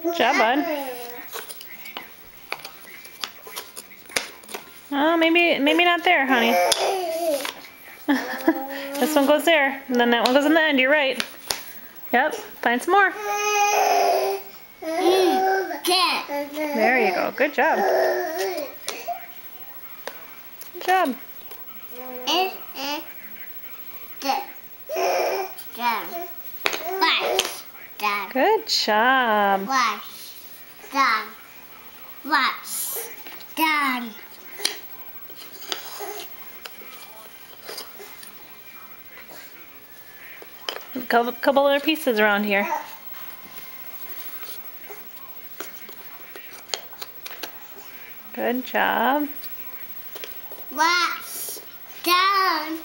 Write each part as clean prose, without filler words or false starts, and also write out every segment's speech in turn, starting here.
Good job, bud. Oh, maybe not there, honey. This one goes there, and then that one goes in the end. You're right. Yep. Find some more. There you go. Good job. Good job. Good job. Done. Couple other pieces around here. Good job. What's done?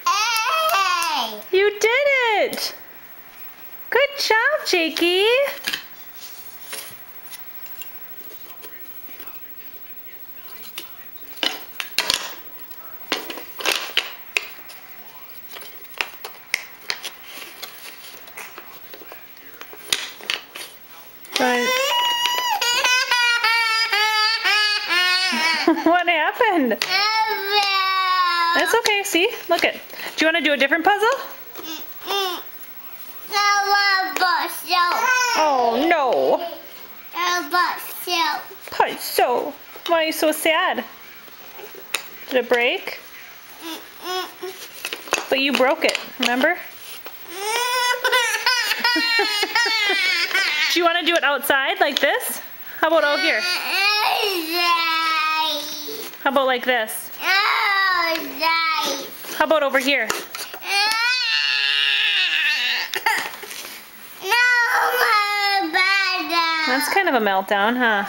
Hey! You did it! Good job, Jakey. What happened? It's okay, see? Look it. Do you want to do a different puzzle? Oh no. Puzzle. Why are you so sad? Did it break? But you broke it, remember? Do you want to do it outside like this? How about out here? How about like this? How about over here? That's kind of a meltdown, huh?